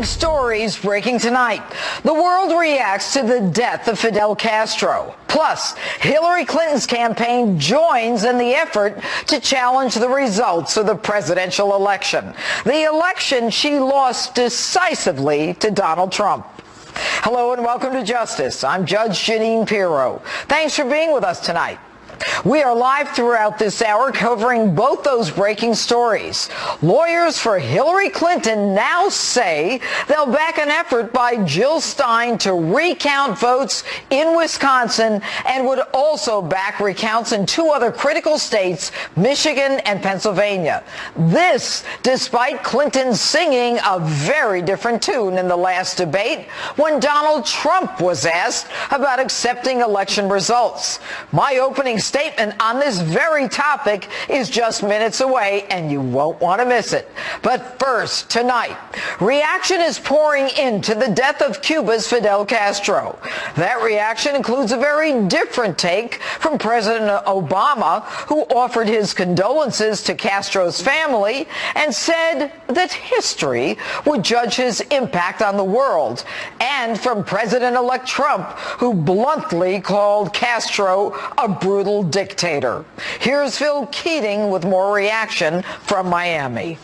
Big stories breaking tonight. The world reacts to the death of Fidel Castro. Plus, Hillary Clinton's campaign joins in the effort to challenge the results of the presidential election. The election she lost decisively to Donald Trump. Hello and welcome to Justice. I'm Judge Jeanine Pirro. Thanks for being with us tonight. We are live throughout this hour covering both those breaking stories. Lawyers for Hillary Clinton now say they'll back an effort by Jill Stein to recount votes in Wisconsin and would also back recounts in two other critical states, Michigan and Pennsylvania. This despite Clinton singing a very different tune in the last debate when Donald Trump was asked about accepting election results. My opening statement on this very topic is just minutes away, and you won't want to miss it. But first, tonight, reaction is pouring into the death of Cuba's Fidel Castro. That reaction includes a very different take from President Obama, who offered his condolences to Castro's family and said that history would judge his impact on the world, and from President-elect Trump, who bluntly called Castro a brutal dictator. Here's Phil Keating with more reaction from Miami.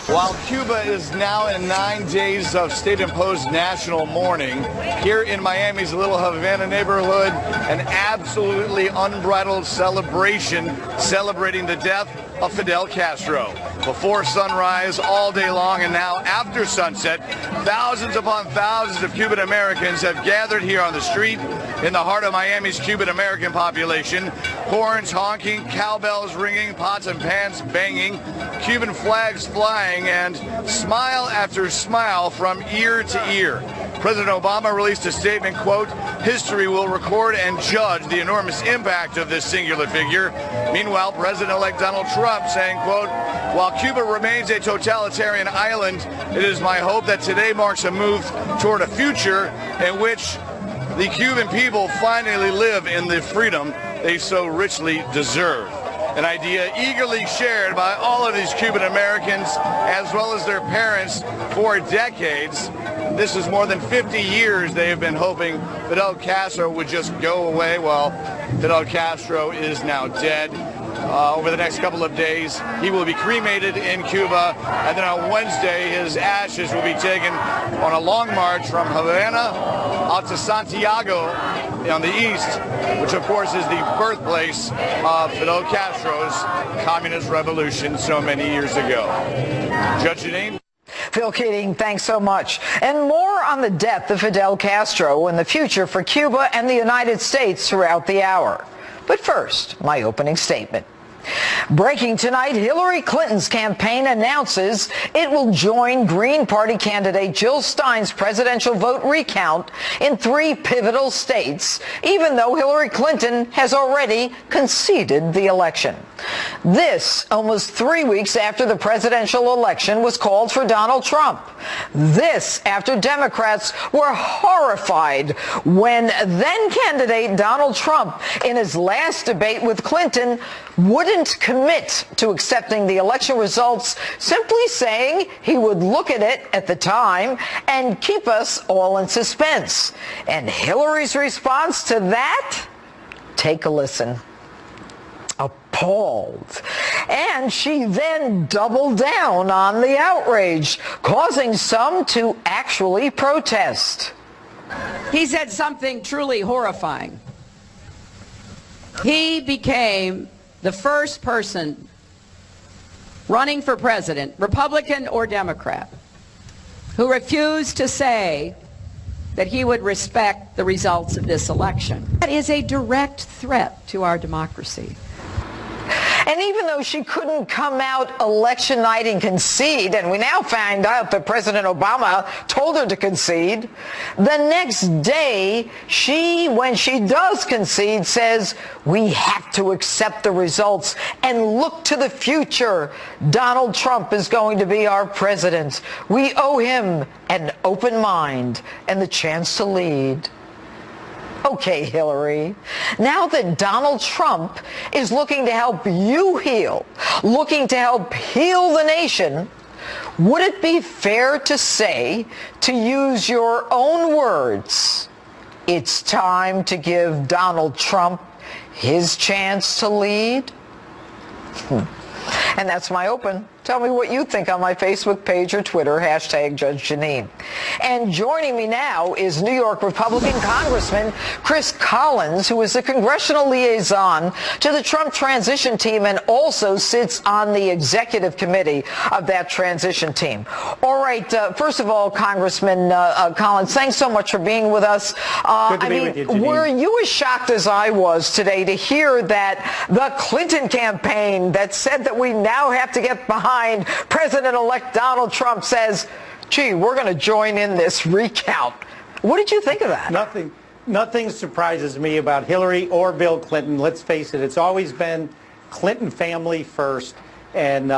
While Cuba is now in 9 days of state-imposed national mourning, here in Miami's Little Havana neighborhood, an absolutely unbridled celebration celebrating the death of Fidel Castro. Before sunrise, all day long, and now after sunset, thousands upon thousands of Cuban Americans have gathered here on the street in the heart of Miami's Cuban American population. Horns honking, cowbells ringing, pots and pans banging, Cuban flags flying, and smile after smile from ear to ear. President Obama released a statement, quote, "History will record and judge the enormous impact of this singular figure." Meanwhile, President-elect Donald Trump saying, quote, "While Cuba remains a totalitarian island, it is my hope that today marks a move toward a future in which the Cuban people finally live in the freedom they so richly deserve." An idea eagerly shared by all of these Cuban Americans as well as their parents for decades. This is more than 50 years they have been hoping Fidel Castro would just go away. Well, Fidel Castro is now dead. Over the next couple of days, he will be cremated in Cuba, and then on Wednesday, his ashes will be taken on a long march from Havana out to Santiago on the east, which of course is the birthplace of Fidel Castro's communist revolution so many years ago. Judge Jeanine? Phil Keating, thanks so much. And more on the death of Fidel Castro and the future for Cuba and the United States throughout the hour. But first, my opening statement. Breaking tonight, Hillary Clinton's campaign announces it will join Green Party candidate Jill Stein's presidential vote recount in 3 pivotal states, even though Hillary Clinton has already conceded the election. This almost 3 weeks after the presidential election was called for Donald Trump. This after Democrats were horrified when then-candidate Donald Trump, in his last debate with Clinton, wouldn't commit to accepting the election results, simply saying he would look at it at the time and keep us all in suspense. And Hillary's response to that? Take a listen. Appalled. And she then doubled down on the outrage, causing some to actually protest. He said something truly horrifying. He became the first person running for president, Republican or Democrat, who refused to say that he would respect the results of this election. That is a direct threat to our democracy. And even though she couldn't come out election night and concede, and we now find out that President Obama told her to concede, the next day, when she does concede, says, we have to accept the results and look to the future. Donald Trump is going to be our president. We owe him an open mind and the chance to lead. Okay, Hillary, now that Donald Trump is looking to help you heal, looking to help heal the nation, Would it be fair to say, to use your own words, it's time to give Donald Trump his chance to lead? And that's my open. Tell me what you think on my Facebook page or Twitter, hashtag Judge Jeanine. And joining me now is New York Republican Congressman Chris Collins, who is the congressional liaison to the Trump transition team and also sits on the executive committee of that transition team. All right, first of all, Congressman Collins, thanks so much for being with us. Good to be with you, Jeanine. Were you as shocked as I was today to hear that the Clinton campaign that said that we now have to get behind President-elect Donald Trump says, gee, we're going to join in this recount? What did you think of that? Nothing surprises me about Hillary or Bill Clinton. Let's face it, it's always been Clinton family first. And,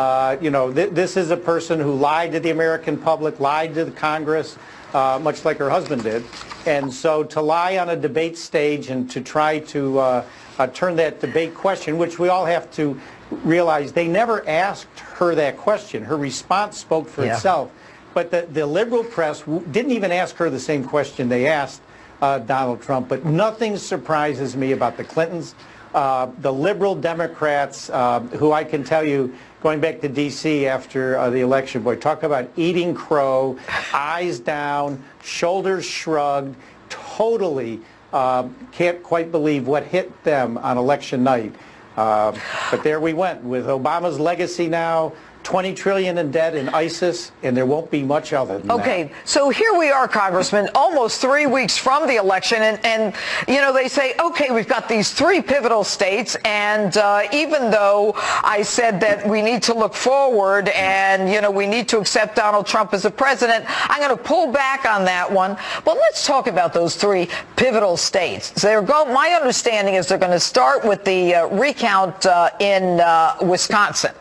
this is a person who lied to the American public, lied to the Congress, much like her husband did. And so to lie on a debate stage and to try to turn that debate question, which we all have to realize they never asked her that question. Her response spoke for itself. But the liberal press didn't even ask her the same question they asked Donald Trump. But nothing surprises me about the Clintons. The liberal Democrats, who I can tell you, going back to D.C. after the election, boy, talk about eating crow, eyes down, shoulders shrugged, totally can't quite believe what hit them on election night. But there we went with Obama's legacy now, $20 trillion in debt in ISIS, and there won't be much of it. Okay, so here we are, Congressman, almost 3 weeks from the election, and they say, okay, we've got these three pivotal states, and even though I said that we need to look forward and, we need to accept Donald Trump as a president, I'm going to pull back on that one. But let's talk about those three pivotal states. So my understanding is they're going to start with the recount in Wisconsin.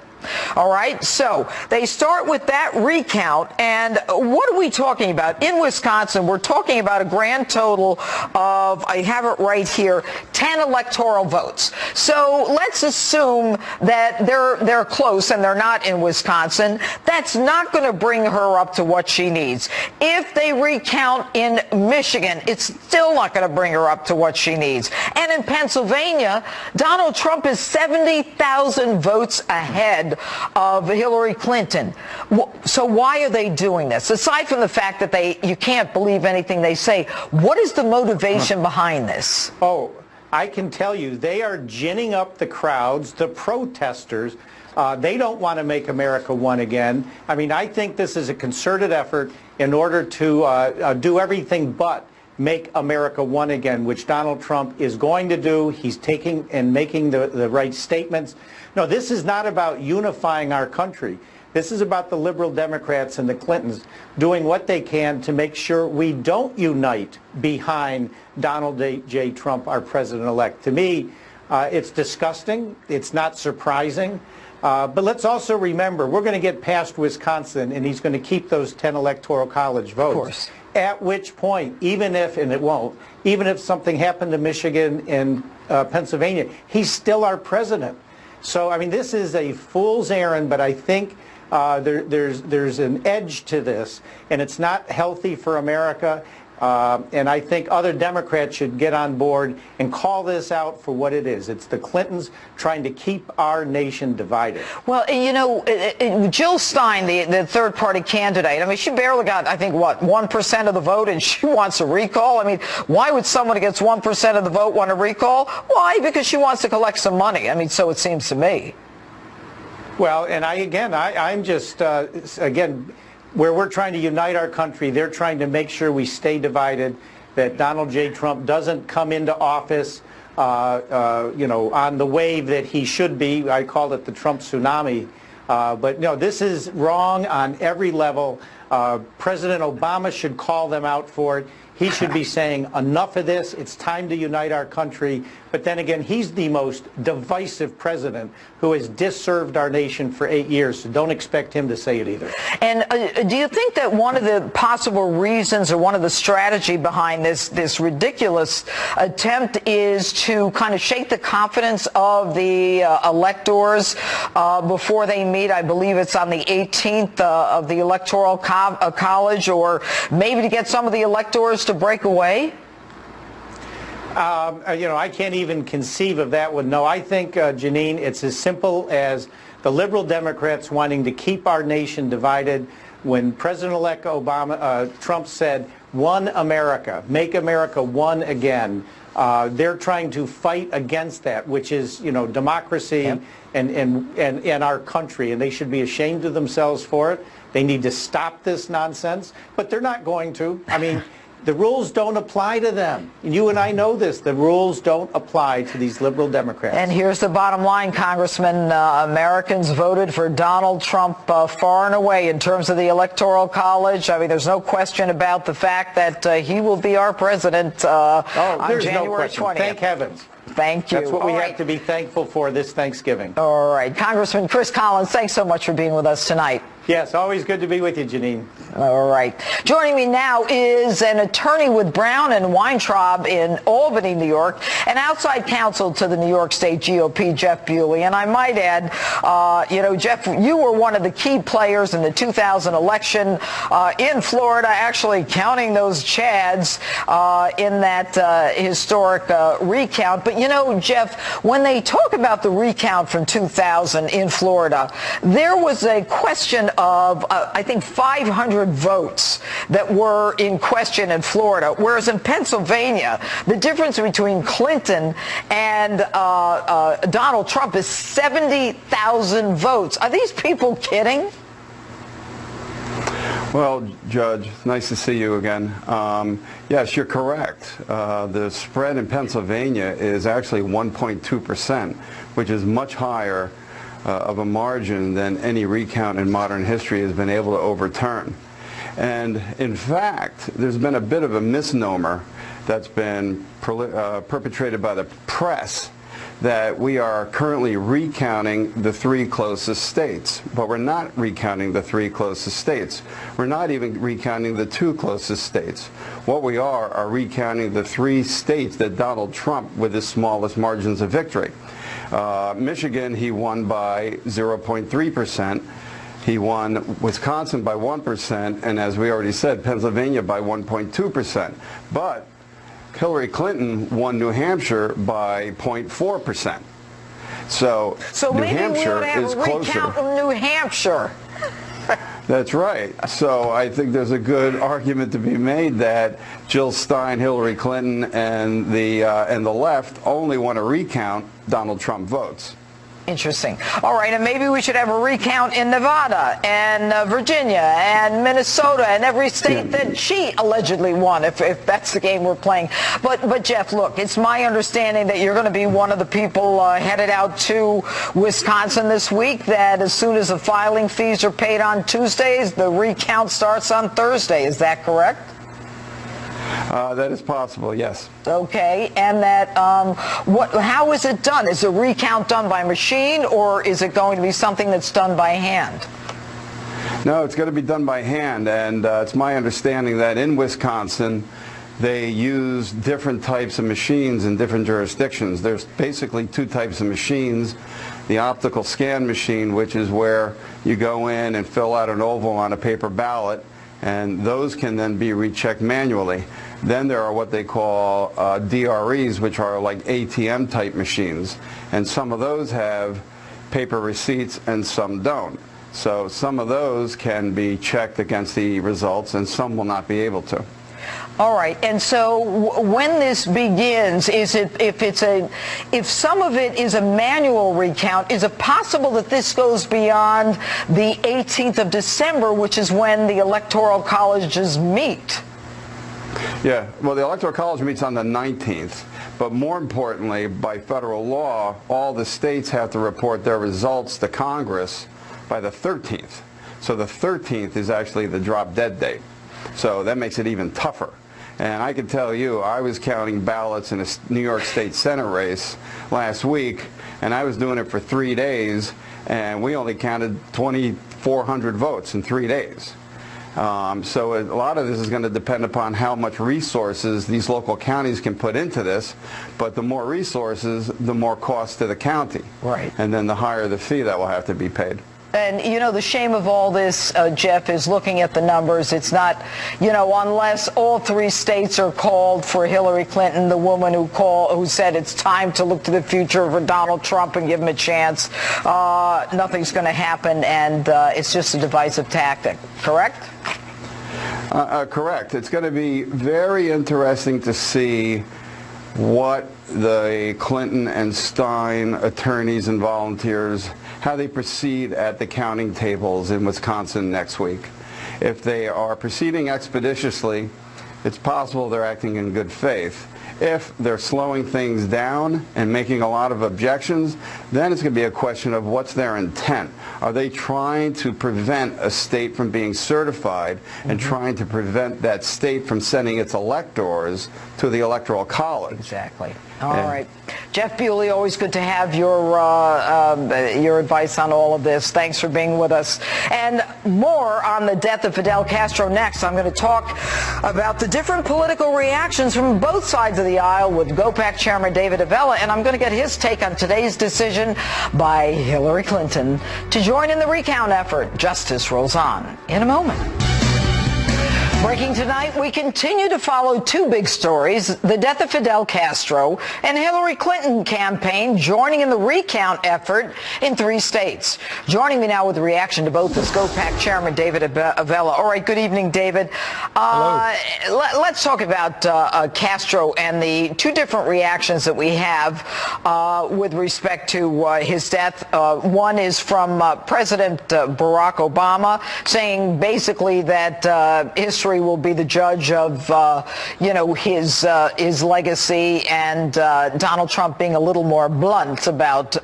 All right, so they start with that recount, and what are we talking about? In Wisconsin, we're talking about a grand total of, I have it right here, 10 electoral votes. So let's assume that they're close and they're not in Wisconsin. That's not going to bring her up to what she needs. If they recount in Michigan, it's still not going to bring her up to what she needs. And in Pennsylvania, Donald Trump is 70,000 votes ahead of Hillary Clinton. So why are they doing this? Aside from the fact that you can't believe anything they say, what is the motivation behind this? Oh, I can tell you, they are ginning up the crowds, the protesters. They don't want to make America one again. I mean, I think this is a concerted effort in order to do everything but make America one again, which Donald Trump is going to do. He's taking and making the right statements. No, this is not about unifying our country. This is about the liberal Democrats and the Clintons doing what they can to make sure we don't unite behind Donald J. Trump, our president-elect. To me, it's disgusting. It's not surprising. But let's also remember, we're going to get past Wisconsin, and he's going to keep those 10 electoral college votes. Of course. At which point, even if, and it won't, even if something happened to Michigan and Pennsylvania, he's still our president. So, I mean, this is a fool's errand, but I think there's an edge to this, and it's not healthy for America. And I think other Democrats should get on board and call this out for what it is. It's the Clintons trying to keep our nation divided. Well, Jill Stein, the third-party candidate, I mean, she barely got, I think, 1% of the vote, and she wants a recall? I mean, why would someone who gets 1% of the vote want a recall? Why? Because she wants to collect some money. I mean, so it seems to me. Well, and I'm just, again, where we're trying to unite our country, they're trying to make sure we stay divided, that Donald J. Trump doesn't come into office, on the wave that he should be. I called it the Trump tsunami. But no, this is wrong on every level. President Obama should call them out for it. He should be saying, enough of this, it's time to unite our country. But then again, he's the most divisive president who has disserved our nation for 8 years, so don't expect him to say it either. And do you think that one of the possible reasons or one of the strategy behind this ridiculous attempt is to kind of shake the confidence of the electors before they meet? I believe it's on the 18th of the Electoral College, or maybe to get some of the electors to break away? I can't even conceive of that one. No, I think, Jeanine, it's as simple as the liberal Democrats wanting to keep our nation divided. When President-elect Trump said, "One America, make America one again," they're trying to fight against that, which is, democracy and our country, and they should be ashamed of themselves for it. They need to stop this nonsense, but they're not going to. I mean, the rules don't apply to them. You and I know this. The rules don't apply to these liberal Democrats. And here's the bottom line, Congressman. Americans voted for Donald Trump far and away in terms of the Electoral College. I mean, there's no question about the fact that he will be our president on January 20th. Thank heavens. Thank you. That's what we have to be thankful for this Thanksgiving. All right. Congressman Chris Collins, thanks so much for being with us tonight. Yes, always good to be with you, Jeanine. All right. Joining me now is an attorney with Brown and Weintraub in Albany, New York, and outside counsel to the New York State GOP, Jeff Bewley. And I might add, Jeff, you were one of the key players in the 2000 election in Florida, actually counting those Chads in that historic recount. But, Jeff, when they talk about the recount from 2000 in Florida, there was a question of, I think, 500 votes that were in question in Florida, whereas in Pennsylvania, the difference between Clinton and Donald Trump is 70,000 votes. Are these people kidding? Well, Judge, nice to see you again. Yes, you're correct. The spread in Pennsylvania is actually 1.2%, which is much higher of a margin than any recount in modern history has been able to overturn. And in fact, there's been a bit of a misnomer that's been perpetrated by the press that we are currently recounting the 3 closest states, but we're not recounting the 3 closest states. We're not even recounting the 2 closest states. What we are recounting the 3 states that Donald Trump with his smallest margins of victory. Michigan, he won by 0.3%. He won Wisconsin by 1%, and as we already said, Pennsylvania by 1.2%. But Hillary Clinton won New Hampshire by 0.4%. So New Hampshire is closer. Maybe we would have a recount of New Hampshire. That's right. So I think there's a good argument to be made that Jill Stein, Hillary Clinton, and the left only want to recount Donald Trump votes. Interesting. All right, and maybe we should have a recount in Nevada and Virginia and Minnesota and every state that she allegedly won, if that's the game we're playing. But Jeff, look, it's my understanding that you're going to be one of the people headed out to Wisconsin this week, that as soon as the filing fees are paid on Tuesdays, the recount starts on Thursday. Is that correct? That is possible, yes. Okay, and that how is it done? Is the recount done by machine, or is it going to be something that's done by hand? No, it's going to be done by hand, and it's my understanding that in Wisconsin they use different types of machines in different jurisdictions. There's basically 2 types of machines. The optical scan machine, which is where you go in and fill out an oval on a paper ballot, and those can then be rechecked manually. Then there are what they call DREs, which are like ATM type machines, and some of those have paper receipts and some don't. So some of those can be checked against the results and some will not be able to. All right, and so when this begins, is it if some of it is a manual recount, is it possible that this goes beyond the 18th of December, which is when the Electoral colleges meet? Yeah, well, the Electoral College meets on the 19th, but more importantly, by federal law, all the states have to report their results to Congress by the 13th. So the 13th is actually the drop dead date. So that makes it even tougher. And I can tell you, I was counting ballots in a New York State Senate race last week, and I was doing it for 3 days, and we only counted 2,400 votes in 3 days. So a lot of this is going to depend upon how much resources these local counties can put into this, but the more resources, the more cost to the county. Right. And then the higher the fee that will have to be paid. And, you know, the shame of all this, Jeff, is looking at the numbers. It's not, you know, unless all 3 states are called for Hillary Clinton, the woman who said it's time to look to the future for Donald Trump and give him a chance, nothing's going to happen, and it's just a divisive tactic. Correct? Correct. It's going to be very interesting to see what the Clinton and Stein attorneys and volunteers, how they proceed at the counting tables in Wisconsin next week. If they are proceeding expeditiously, it's possible they're acting in good faith. If they're slowing things down and making a lot of objections, then it's going to be a question of what's their intent. Are they trying to prevent a state from being certified and trying to prevent that state from sending its electors to the Electoral College? Exactly. All right. Jeff Bewley, always good to have your advice on all of this. Thanks for being with us. And more on the death of Fidel Castro next. I'm going to talk about the different political reactions from both sides of the aisle with GOPAC Chairman David Avella, and I'm going to get his take on today's decision by Hillary Clinton to join in the recount effort. Justice rolls on in a moment. Breaking tonight, we continue to follow 2 big stories, the death of Fidel Castro and Hillary Clinton campaign joining in the recount effort in 3 states. Joining me now with a reaction to both is GOPAC Chairman David Avella. All right, good evening, David. Let's talk about Castro and the 2 different reactions that we have with respect to his death. One is from President Barack Obama, saying basically that history will be the judge of, his legacy, and Donald Trump being a little more blunt about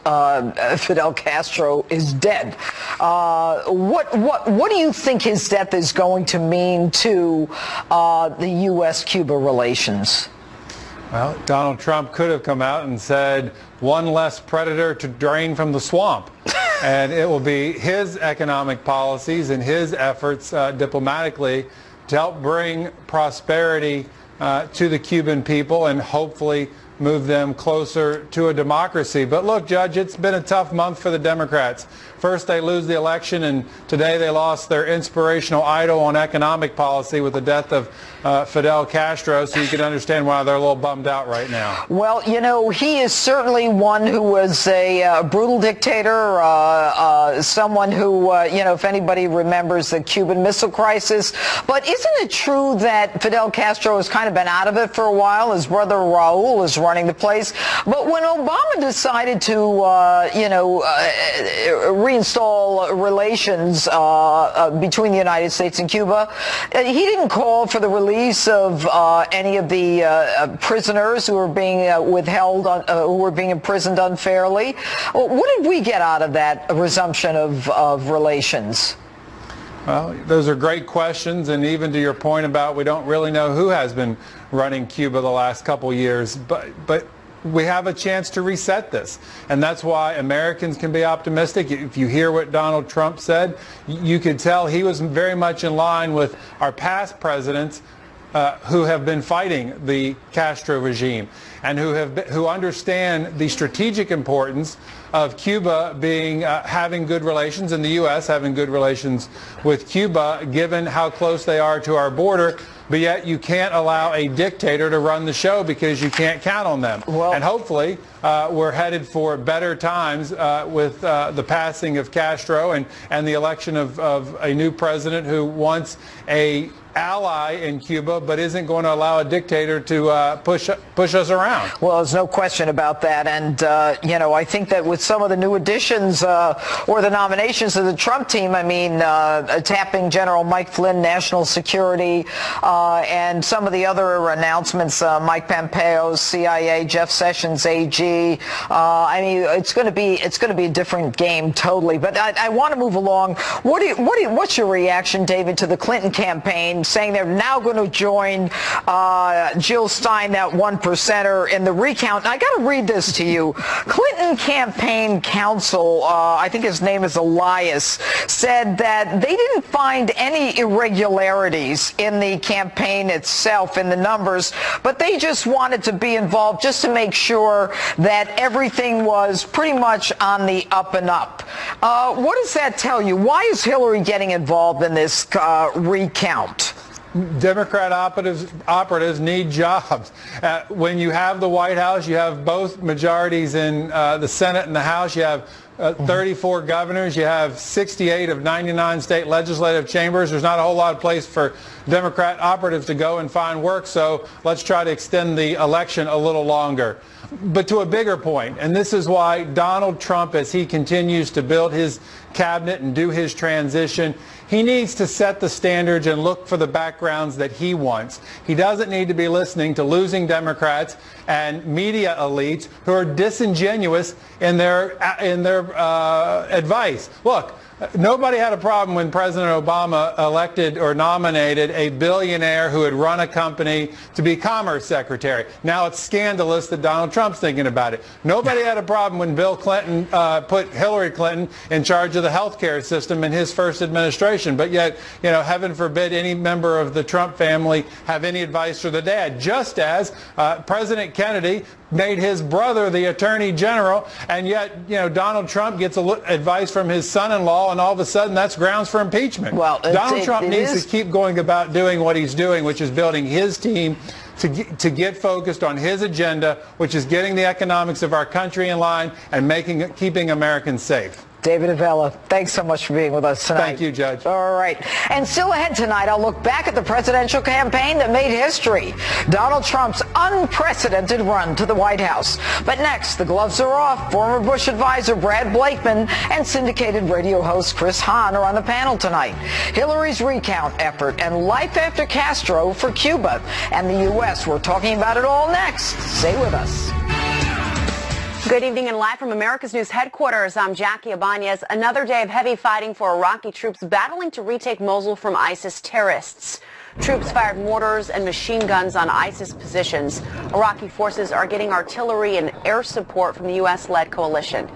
Fidel Castro is dead. What do you think his death is going to mean to the U.S.-Cuba relations? Well, Donald Trump could have come out and said, one less predator to drain from the swamp. And it will be his economic policies and his efforts diplomatically to help bring prosperity to the Cuban people and hopefully move them closer to a democracy. But look, Judge, it's been a tough month for the Democrats. First they lose the election, and today they lost their inspirational idol on economic policy with the death of Fidel Castro, so you can understand why they're a little bummed out right now. Well, you know, he is certainly one who was a brutal dictator, someone who, if anybody remembers the Cuban Missile Crisis. But isn't it true that Fidel Castro has kind of been out of it for a while? His brother Raul is running the place. But when Obama decided to, reinstall relations between the United States and Cuba, he didn't call for the release of any of the prisoners who were being withheld, who were being imprisoned unfairly. What did we get out of that resumption of relations? Well, those are great questions, and even to your point about we don't really know who has been running Cuba the last couple years, but we have a chance to reset this, and that's why Americans can be optimistic. If you hear what Donald Trump said, you could tell he was very much in line with our past presidents who have been fighting the Castro regime and who understand the strategic importance of Cuba being having good relations and the U.S. having good relations with Cuba, given how close they are to our border. But yet you can't allow a dictator to run the show because you can't count on them. Well, and hopefully we're headed for better times with the passing of Castro and the election of a new president who wants a ally in Cuba but isn't going to allow a dictator to push us around. ground. Well, there's no question about that. And, I think that with some of the new additions or the nominations of the Trump team, I mean, tapping General Mike Flynn, national security, and some of the other announcements, Mike Pompeo, CIA, Jeff Sessions, AG. I mean, it's going to be a different game totally. But I want to move along. What's your reaction, David, to the Clinton campaign saying they're now going to join Jill Stein, that 1%er, in the recount? And I got to read this to you. Clinton campaign counsel, I think his name is Elias, said that they didn't find any irregularities in the campaign itself, in the numbers, but they just wanted to be involved just to make sure that everything was pretty much on the up and up. What does that tell you? Why is Hillary getting involved in this recount? Democrat operatives need jobs. When you have the White House, you have both majorities in the Senate and the House. You have 34 governors. You have 68 of 99 state legislative chambers. There's not a whole lot of place for Democrat operatives to go and find work, so let's try to extend the election a little longer. But to a bigger point, and this is why Donald Trump, as he continues to build his cabinet and do his transition, he needs to set the standards and look for the backgrounds that he wants. He doesn't need to be listening to losing Democrats and media elites who are disingenuous in their advice. Look, nobody had a problem when President Obama elected or nominated a billionaire who had run a company to be Commerce Secretary. Now it's scandalous that Donald Trump's thinking about it. Nobody had a problem when Bill Clinton put Hillary Clinton in charge of the health care system in his first administration. But yet, heaven forbid any member of the Trump family have any advice for the dad. Just as President Kennedy made his brother the Attorney General, and yet, Donald Trump gets advice from his son-in-law, and all of a sudden that's grounds for impeachment. Well, Donald Trump needs to keep going about doing what he's doing, which is building his team to get focused on his agenda, which is getting the economics of our country in line and keeping Americans safe. David Avella, thanks so much for being with us tonight. Thank you, Judge. All right. And still ahead tonight, I'll look back at the presidential campaign that made history, Donald Trump's unprecedented run to the White House. But next, the gloves are off. Former Bush advisor Brad Blakeman and syndicated radio host Chris Hahn are on the panel tonight. Hillary's recount effort and life after Castro for Cuba and the U.S. We're talking about it all next. Stay with us. Good evening and live from America's News headquarters, I'm Jackie Ibanez. Another day of heavy fighting for Iraqi troops battling to retake Mosul from ISIS terrorists. Troops fired mortars and machine guns on ISIS positions. Iraqi forces are getting artillery and air support from the U.S.-led coalition.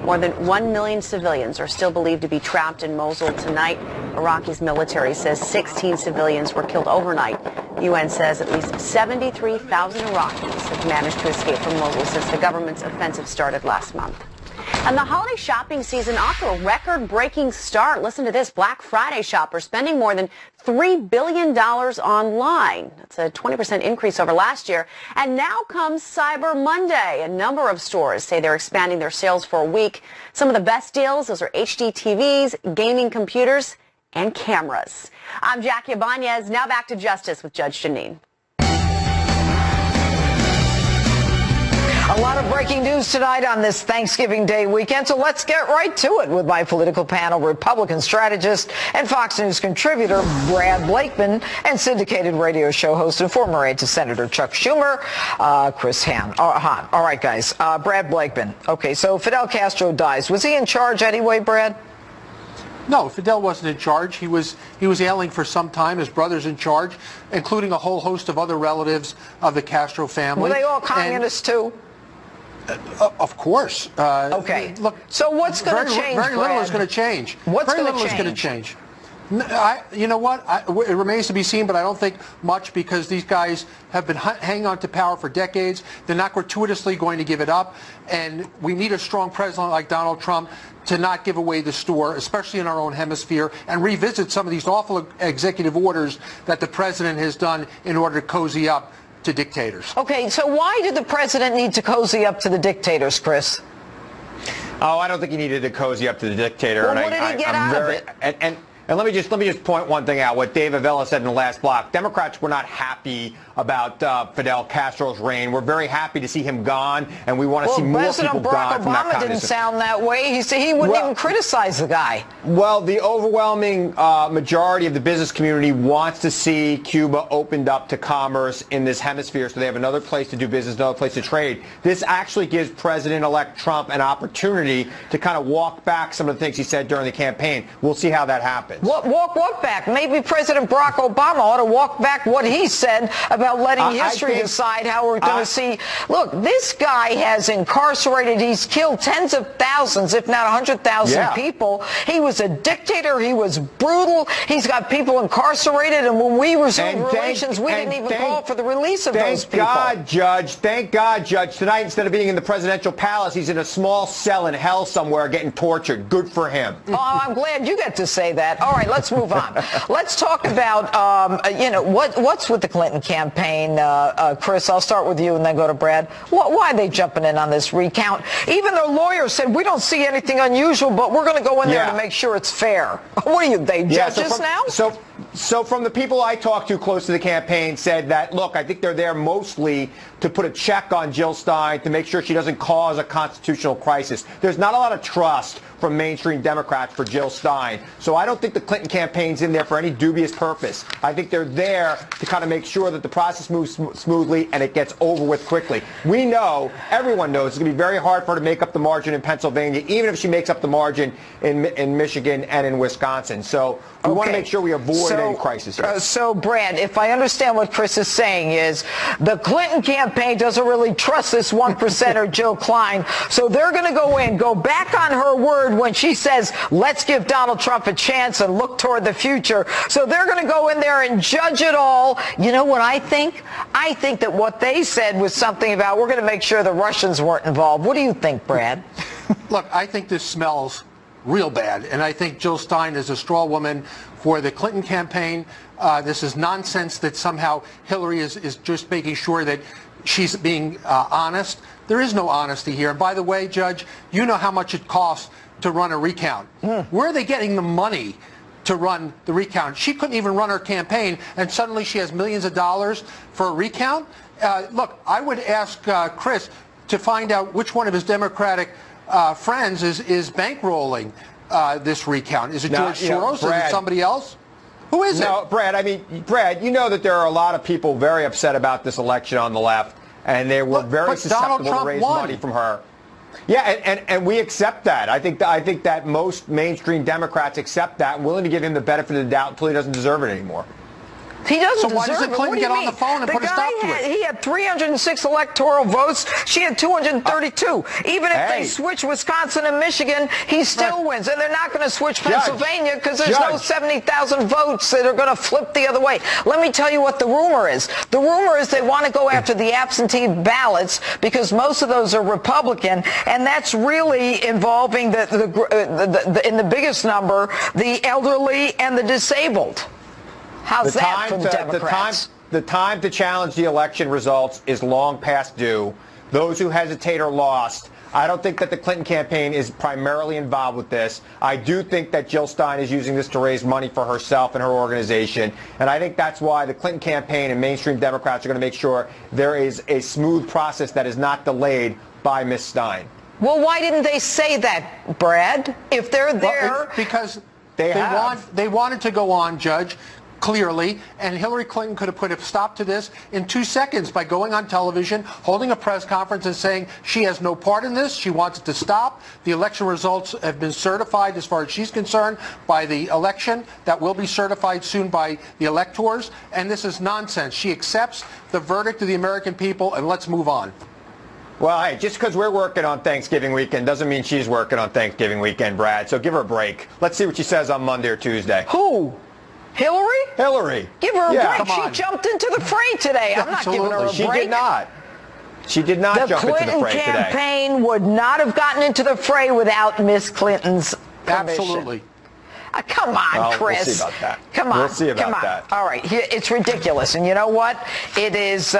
More than 1 million civilians are still believed to be trapped in Mosul tonight. Iraq's military says 16 civilians were killed overnight. The UN says at least 73,000 Iraqis have managed to escape from Mosul since the government's offensive started last month. And the holiday shopping season off to a record-breaking start. Listen to this. Black Friday shoppers spending more than $3 billion online. That's a 20% increase over last year. And now comes Cyber Monday. A number of stores say they're expanding their sales for a week. Some of the best deals, those are HD TVs, gaming computers, and cameras. I'm Jackie Ibanez. Now back to Justice with Judge Jeanine. A lot of breaking news tonight on this Thanksgiving Day weekend, so let's get right to it with my political panel, Republican strategist and Fox News contributor Brad Blakeman, and syndicated radio show host and former aide to Senator Chuck Schumer, Chris Hahn. All right, guys. Brad Blakeman. Okay, so Fidel Castro dies. Was he in charge anyway, Brad? No, Fidel wasn't in charge. He was ailing for some time. His brother's in charge, including a whole host of other relatives of the Castro family. Were they all communists too? Of course. Okay. Look, so what's going to change, Very little is going to change. What's going to change? You know what? It remains to be seen, but I don't think much, because these guys have been hanging on to power for decades. They're not gratuitously going to give it up, and we need a strong president like Donald Trump to not give away the store, especially in our own hemisphere, and revisit some of these awful executive orders that the president has done in order to cozy up to dictators. Okay, so why did the president need to cozy up to the dictators, Chris? Oh, I don't think he needed to cozy up to the dictator. Well, what did he get out of it? And let me just point one thing out. What Dave Avella said in the last block. Democrats were not happy about Fidel Castro's reign. We're very happy to see him gone, and we want to see more people gone from that President Barack Obama didn't sound that way. He said he wouldn't even criticize the guy. Well, the overwhelming majority of the business community wants to see Cuba opened up to commerce in this hemisphere, so they have another place to do business, another place to trade. This actually gives President-elect Trump an opportunity to kind of walk back some of the things he said during the campaign. We'll see how that happens. What back? Maybe President Barack Obama ought to walk back what he said about letting history decide how we're going to see. Look, this guy has incarcerated, he's killed tens of thousands, if not 100,000 people. He was a dictator. He was brutal. He's got people incarcerated, and when we resumed relations, we didn't even call for the release of those people. Thank God, Judge. Tonight, instead of being in the presidential palace, he's in a small cell in hell somewhere getting tortured. Good for him. Oh, I'm glad you get to say that. All right, let's move on. Let's talk about, what's with the Clinton campaign. Chris, I'll start with you and then go to Brad. Why are they jumping in on this recount? Even their lawyers said, we don't see anything unusual, but we're going to go in there to make sure it's fair. What are you, they judges now? So from the people I talked to close to the campaign said that, look, I think they're there mostly to put a check on Jill Stein to make sure she doesn't cause a constitutional crisis. There's not a lot of trust from mainstream Democrats for Jill Stein. So I don't think the Clinton campaign's in there for any dubious purpose. I think they're there to kind of make sure that the process moves smoothly and it gets over with quickly. We know, everyone knows, it's going to be very hard for her to make up the margin in Pennsylvania, even if she makes up the margin in Michigan and in Wisconsin. So we want to make sure we avoid any crisis here. So, Brad, if I understand what Chris is saying is the Clinton campaign doesn't really trust this 1%er Jill Stein, so they're going to go back on her word when she says, let's give Donald Trump a chance and look toward the future. So they're going to go in there and judge it all. You know what I think? I think that what they said was something about we're going to make sure the Russians weren't involved. What do you think, Brad? Look, I think this smells real bad, and I think Jill Stein is a straw woman for the Clinton campaign. This is nonsense that somehow Hillary is just making sure that she's being honest. There is no honesty here. And by the way, Judge, you know how much it costs to run a recount. Where are they getting the money to run the recount? She couldn't even run her campaign, and suddenly she has millions of dollars for a recount? Look, I would ask Chris to find out which one of his Democratic friends is bankrolling this recount. Is it George Soros? Brad, is it somebody else? Who is it? No, Brad, you know that there are a lot of people very upset about this election on the left, and they were very susceptible to raise money from her. Yeah, and we accept that. I think that most mainstream Democrats accept that and willing to give him the benefit of the doubt until he doesn't deserve it anymore. He doesn't so why doesn't Clinton get on the phone and put a stop to it? He had 306 electoral votes. She had 232. Even if they switch Wisconsin and Michigan, he still wins. And they're not going to switch Pennsylvania because there's no 70,000 votes that are going to flip the other way. Let me tell you what the rumor is. The rumor is they want to go after the absentee ballots because most of those are Republican, and that's really involving in the biggest number, the elderly and the disabled. How's that for the Democrats? The time to challenge the election results is long past due. Those who hesitate are lost. I don't think that the Clinton campaign is primarily involved with this. I do think that Jill Stein is using this to raise money for herself and her organization. And I think that's why the Clinton campaign and mainstream Democrats are going to make sure there is a smooth process that is not delayed by Ms. Stein. Well, why didn't they say that, Brad? If they're there... Well, because they wanted to go on, Judge, clearly, and Hillary Clinton could have put a stop to this in 2 seconds by going on television, holding a press conference and saying she has no part in this, she wants it to stop. The election results have been certified as far as she's concerned by the election that will be certified soon by the electors, and this is nonsense. She accepts the verdict of the American people, and let's move on. Well, hey, just because we're working on Thanksgiving weekend doesn't mean she's working on Thanksgiving weekend, Brad, so give her a break. Let's see what she says on Monday or Tuesday. Who? Hillary? Hillary. Give her a break. She jumped into the fray today. I'm not giving her a break. She did not. She did not jump into the fray today. The Clinton campaign would not have gotten into the fray without Miss Clinton's permission. Absolutely. Come on, well, Chris. We'll see about that. Come on. We'll see about come on. that. All right. It's ridiculous. And you know what? It is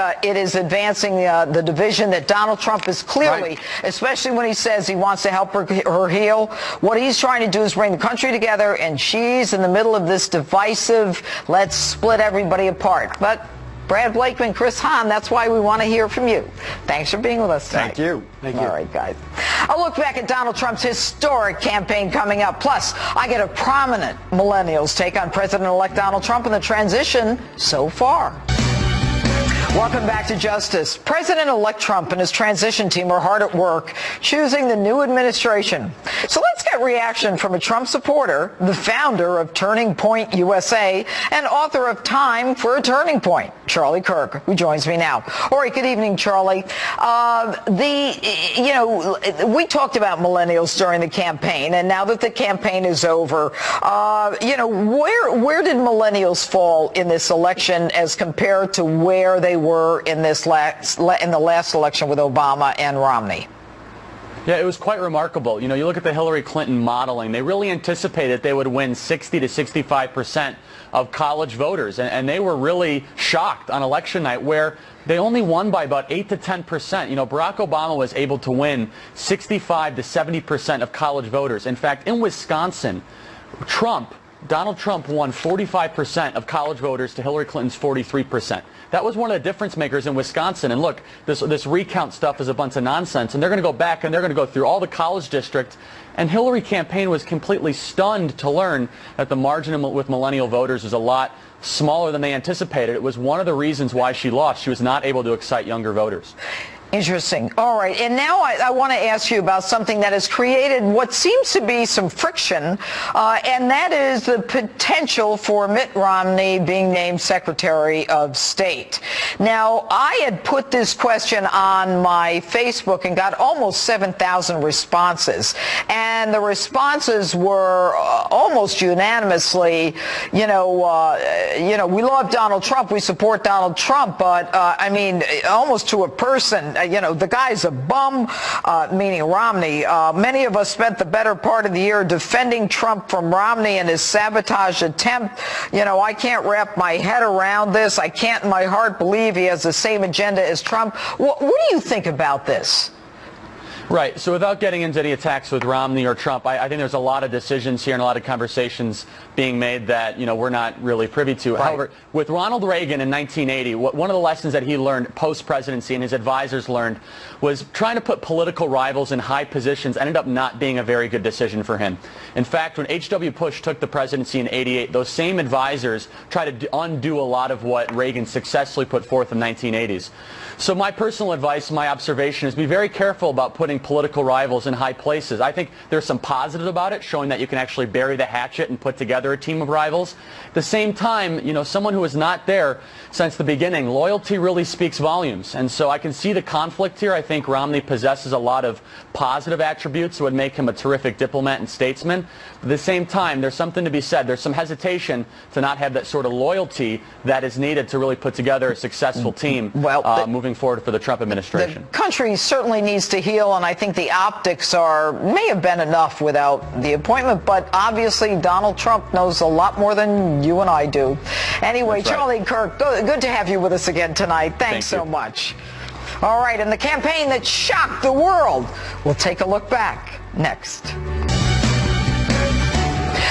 advancing the division that Donald Trump is clearly, especially when he says he wants to help her heal. What he's trying to do is bring the country together, and she's in the middle of this divisive, let's split everybody apart. But Brad Blakeman, Chris Hahn, that's why we want to hear from you. Thanks for being with us tonight. Thank you. Thank you. All right, guys. A look back at Donald Trump's historic campaign coming up. Plus, I get a prominent millennials take on President-elect Donald Trump and the transition so far. Welcome back to Justice. President-elect Trump and his transition team are hard at work choosing the new administration. So let's get reaction from a Trump supporter, the founder of Turning Point USA, and author of Time for a Turning Point, Charlie Kirk, who joins me now. All right, good evening, Charlie. We talked about millennials during the campaign, and now that the campaign is over, where did millennials fall in this election as compared to where they were in the last election with Obama and Romney? Yeah, it was quite remarkable. You look at the Hillary Clinton modeling. They really anticipated they would win 60 to 65% of college voters, and they were really shocked on election night where they only won by about 8 to 10%. Barack Obama was able to win 65 to 70% of college voters. In fact, in Wisconsin, Donald Trump won 45% of college voters to Hillary Clinton's 43%. That was one of the difference makers in Wisconsin. And look, this recount stuff is a bunch of nonsense. And they're going to go back and they're going to go through all the college districts. And Hillary campaign was completely stunned to learn that the margin with millennial voters is a lot smaller than they anticipated. It was one of the reasons why she lost. She was not able to excite younger voters. Interesting. All right. And now I want to ask you about something that has created what seems to be some friction, and that is the potential for Mitt Romney being named Secretary of State. Now, I had put this question on my Facebook and got almost 7,000 responses. And the responses were almost unanimously, we love Donald Trump, we support Donald Trump, but, almost to a person, the guy's a bum, meaning Romney. Many of us spent the better part of the year defending Trump from Romney and his sabotage attempt. I can't wrap my head around this. I can't in my heart believe he has the same agenda as Trump. What do you think about this? Right. So without getting into any attacks with Romney or Trump, I think there's a lot of decisions here and a lot of conversations being made that, we're not really privy to. Right. However, with Ronald Reagan in 1980, one of the lessons that he learned post-presidency and his advisors learned was trying to put political rivals in high positions ended up not being a very good decision for him. In fact, when H.W. Bush took the presidency in 88, those same advisors tried to undo a lot of what Reagan successfully put forth in the 1980s. So my personal advice, my observation is be very careful about putting political rivals in high places. I think there's some positive about it, showing that you can actually bury the hatchet and put together a team of rivals. At the same time, someone who is not there since the beginning, loyalty really speaks volumes. And so I can see the conflict here. I think Romney possesses a lot of positive attributes that would make him a terrific diplomat and statesman. But at the same time, there's something to be said. There's some hesitation to not have that sort of loyalty that is needed to really put together a successful team moving forward for the Trump administration. The country certainly needs to heal, and I think the optics may have been enough without the appointment, but obviously Donald Trump knows a lot more than you and I do. Anyway, Charlie Kirk, good to have you with us again tonight. Thanks so much. All right, and the campaign that shocked the world. We'll take a look back next.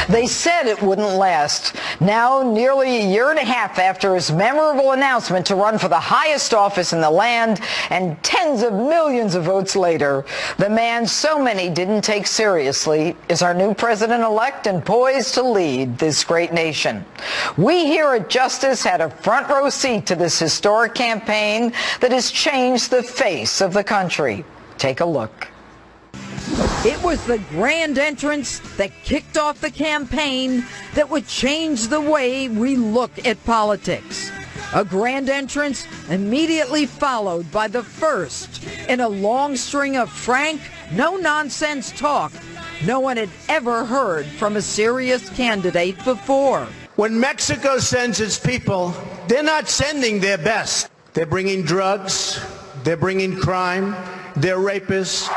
They said it wouldn't last. Now, nearly a year and a half after his memorable announcement to run for the highest office in the land, and tens of millions of votes later, the man so many didn't take seriously is our new president-elect and poised to lead this great nation. We here at Justice had a front row seat to this historic campaign that has changed the face of the country. Take a look. It was the grand entrance that kicked off the campaign that would change the way we look at politics. A grand entrance immediately followed by the first in a long string of frank, no-nonsense talk no one had ever heard from a serious candidate before. When Mexico sends its people, they're not sending their best. They're bringing drugs, they're bringing crime, they're rapists.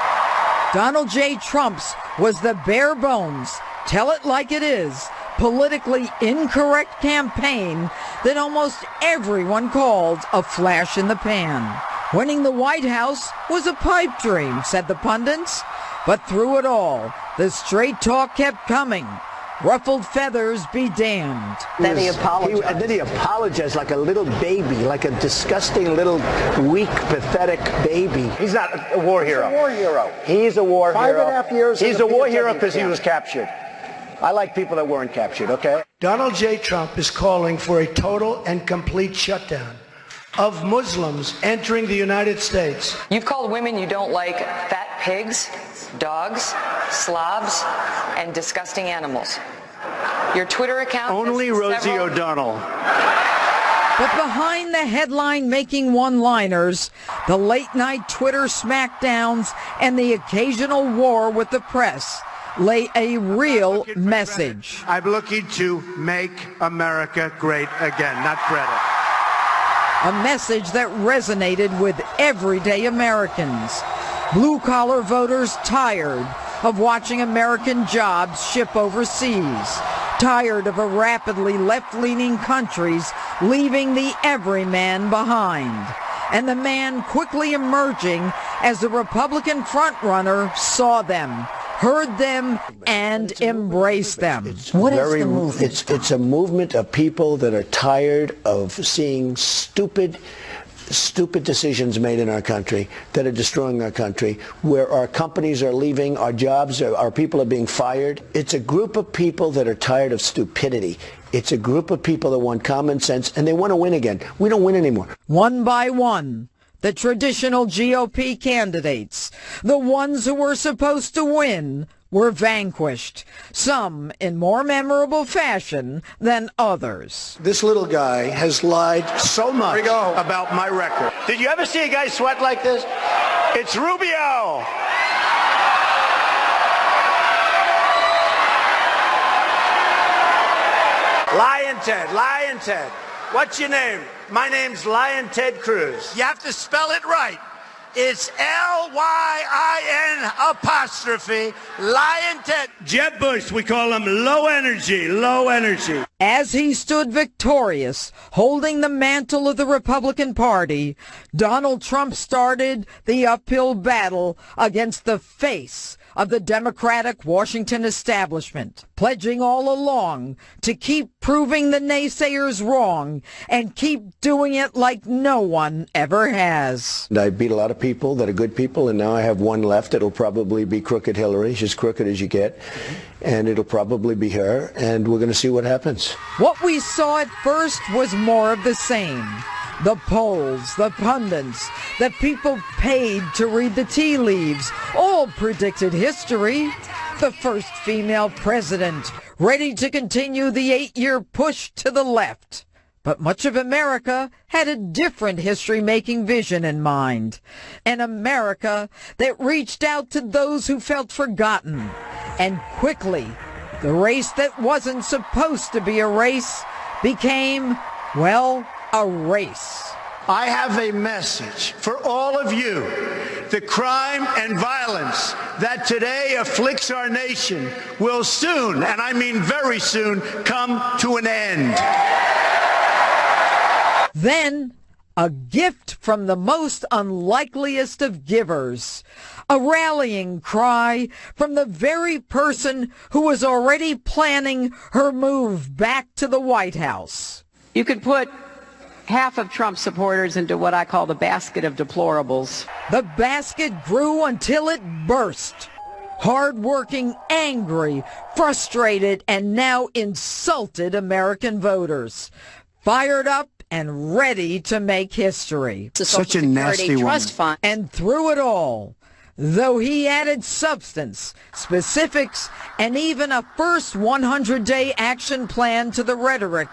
Donald J. Trump's was the bare bones, tell it like it is, politically incorrect campaign that almost everyone called a flash in the pan. Winning the White House was a pipe dream, said the pundits. But through it all, the straight talk kept coming. Ruffled feathers be damned. Then he apologized. And then he apologized like a little baby, like a disgusting little weak, pathetic baby. He's not a war hero. He's a war hero. He's a war hero. 5.5 years. He's a war hero because he was captured. I like people that weren't captured, okay? Donald J. Trump is calling for a total and complete shutdown of Muslims entering the United States. You've called women you don't like fat pigs, dogs, slobs, and disgusting animals. Your Twitter account... Only Rosie O'Donnell. But behind the headline-making one-liners, the late-night Twitter smackdowns, and the occasional war with the press lay a real message. I'm looking to make America great again, not credit. A message that resonated with everyday Americans. Blue-collar voters tired of watching American jobs ship overseas, tired of a rapidly left-leaning countries leaving the everyman behind, and the man quickly emerging as the Republican frontrunner saw them, heard them, and embraced them. What is the movement? It's a movement of people that are tired of seeing stupid decisions made in our country that are destroying our country, where our companies are leaving, our jobs, our people are being fired. It's a group of people that are tired of stupidity. It's a group of people that want common sense, and they want to win again. We don't win anymore. One by one, the traditional GOP candidates, the ones who were supposed to win, were vanquished, some in more memorable fashion than others. This little guy has lied so much about my record. Did you ever see a guy sweat like this? It's Rubio. Lion Ted, Lion Ted. What's your name? My name's Lion Ted Cruz. You have to spell it right. It's Lyin apostrophe Lion Ted. Jeb Bush, we call him low energy, low energy. As he stood victorious, holding the mantle of the Republican Party, Donald Trump started the uphill battle against the face of the Democratic Washington establishment, pledging all along to keep proving the naysayers wrong and keep doing it like no one ever has. I beat a lot of people that are good people, and now I have one left. It'll probably be crooked Hillary. She's crooked as you get. And it'll probably be her, and we're going to see what happens. What we saw at first was more of the same. The polls, the pundits, the people paid to read the tea leaves, all predicted history. The first female president, ready to continue the 8-year push to the left. But much of America had a different history-making vision in mind. An America that reached out to those who felt forgotten. And quickly, the race that wasn't supposed to be a race became, well, a race. I have a message for all of you. The crime and violence that today afflicts our nation will soon, and I mean very soon, come to an end. Then, a gift from the most unlikeliest of givers. A rallying cry from the very person who was already planning her move back to the White House. You could put half of Trump's supporters into what I call the basket of deplorables. The basket grew until it burst. Hard-working, angry, frustrated, and now insulted American voters. Fired up and ready to make history. Such a nasty trust fund. And through it all, though he added substance, specifics, and even a first 100-day action plan to the rhetoric,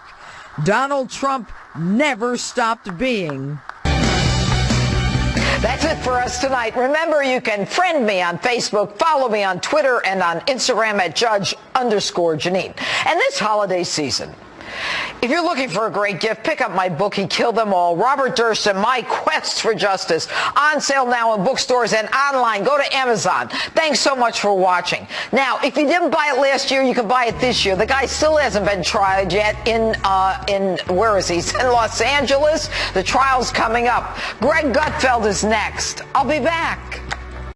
Donald Trump never stopped being. That's it for us tonight. Remember, you can friend me on Facebook, follow me on Twitter, and on Instagram at Judge_Jeanine. And this holiday season, If you're looking for a great gift, pick up my book, He Killed Them All, Robert Durst and My Quest for Justice. On sale now in bookstores and online. Go to Amazon. Thanks so much for watching. Now, if you didn't buy it last year, you can buy it this year. The guy still hasn't been tried yet in where is he? He's in Los Angeles. The trial's coming up. Greg Gutfeld is next. I'll be back.